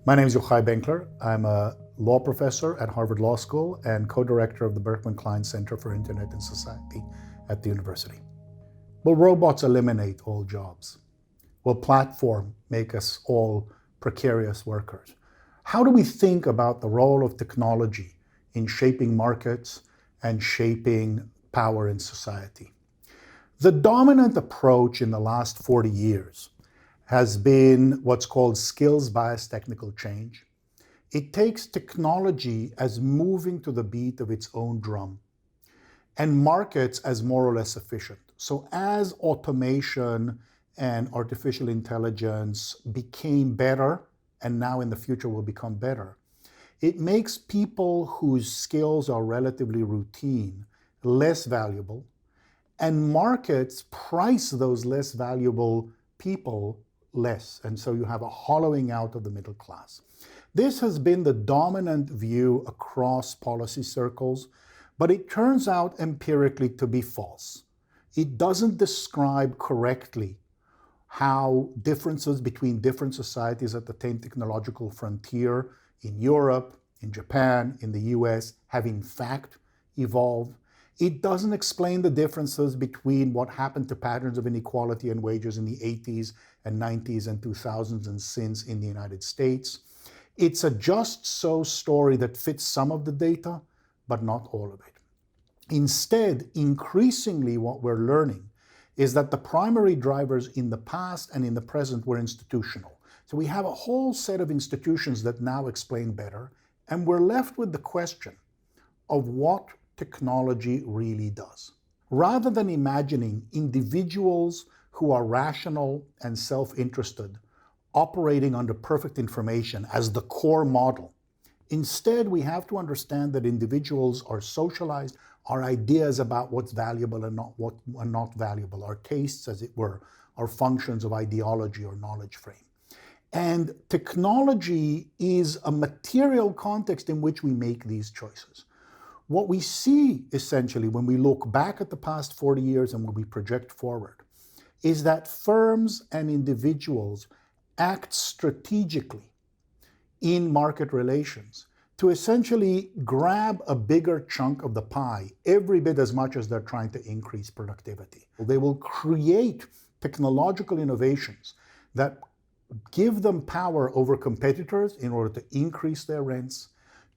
My name is Yochai Benkler. I'm a law professor at Harvard Law School and co-director of the Berkman Klein Center for Internet and Society at the university. Will robots eliminate all jobs? Will platform make us all precarious workers? How do we think about the role of technology in shaping markets and shaping power in society? The dominant approach in the last 40 years has been what's called skills-biased technical change. It takes technology as moving to the beat of its own drum and markets as more or less efficient. So as automation and artificial intelligence became better, and now in the future will become better, it makes people whose skills are relatively routine less valuable, and markets price those less valuable people less. And so you have a hollowing out of the middle class. This has been the dominant view across policy circles, but it turns out empirically to be false. It doesn't describe correctly how differences between different societies at the same technological frontier in Europe, in Japan, in the US have in fact evolved. It doesn't explain the differences between what happened to patterns of inequality and wages in the 80s and 90s and 2000s and since in the United States. It's a just so story that fits some of the data, but not all of it. Instead, increasingly what we're learning is that the primary drivers in the past and in the present were institutional. So we have a whole set of institutions that now explain better, and we're left with the question of what technology really does. Rather than imagining individuals who are rational and self-interested operating under perfect information as the core model, instead we have to understand that individuals are socialized, our ideas about what's valuable and not valuable, our tastes, as it were, are functions of ideology or knowledge frame. And technology is a material context in which we make these choices. What we see, essentially, when we look back at the past 40 years and when we project forward, is that firms and individuals act strategically in market relations to essentially grab a bigger chunk of the pie, every bit as much as they're trying to increase productivity. They will create technological innovations that give them power over competitors in order to increase their rents,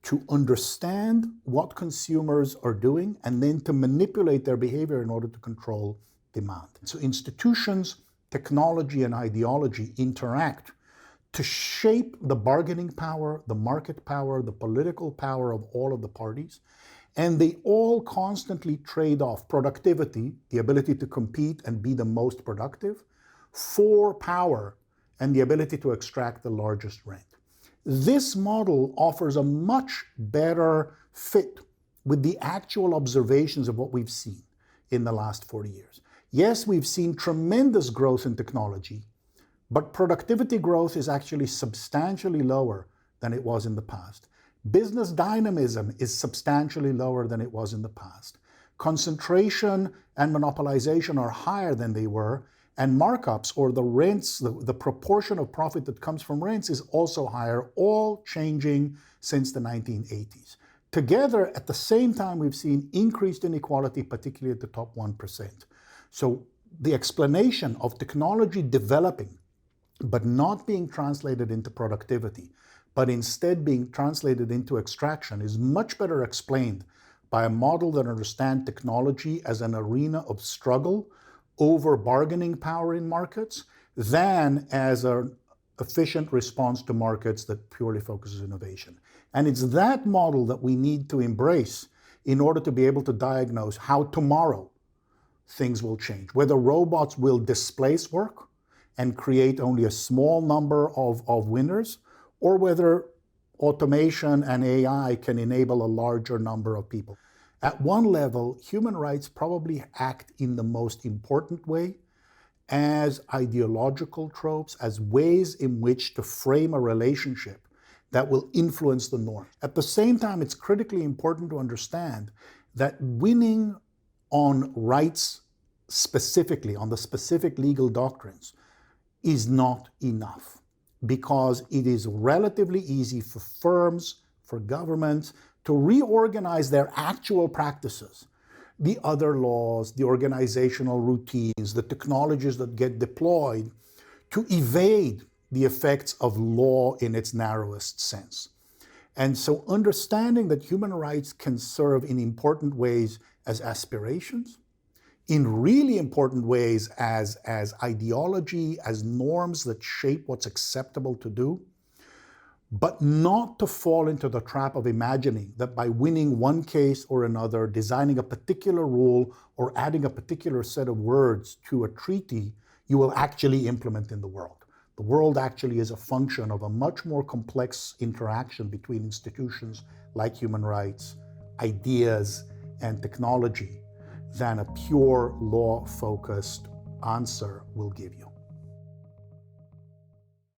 to understand what consumers are doing, and then to manipulate their behavior in order to control demand. So institutions, technology, and ideology interact to shape the bargaining power, the market power, the political power of all of the parties, and they all constantly trade off productivity, the ability to compete and be the most productive, for power and the ability to extract the largest rent. This model offers a much better fit with the actual observations of what we've seen in the last 40 years. Yes, we've seen tremendous growth in technology, but productivity growth is actually substantially lower than it was in the past. Business dynamism is substantially lower than it was in the past. Concentration and monopolization are higher than they were, and markups, or the rents, the proportion of profit that comes from rents is also higher, all changing since the 1980s. Together, at the same time, we've seen increased inequality, particularly at the top 1%. So the explanation of technology developing, but not being translated into productivity, but instead being translated into extraction, is much better explained by a model that understands technology as an arena of struggle over bargaining power in markets than as an efficient response to markets that purely focuses innovation. And it's that model that we need to embrace in order to be able to diagnose how tomorrow things will change, whether robots will displace work and create only a small number of winners, or whether automation and AI can enable a larger number of people. At one level, human rights probably act in the most important way as ideological tropes, as ways in which to frame a relationship that will influence the norm. At the same time, it's critically important to understand that winning on rights specifically, on the specific legal doctrines, is not enough. because it is relatively easy for firms, for governments, to reorganize their actual practices, the other laws, the organizational routines, the technologies that get deployed, to evade the effects of law in its narrowest sense. And so understanding that human rights can serve in important ways as aspirations, in really important ways as ideology, as norms that shape what's acceptable to do, but not to fall into the trap of imagining that by winning one case or another, designing a particular rule, or adding a particular set of words to a treaty, you will actually implement in the world. The world actually is a function of a much more complex interaction between institutions like human rights, ideas, and technology than a pure law-focused answer will give you.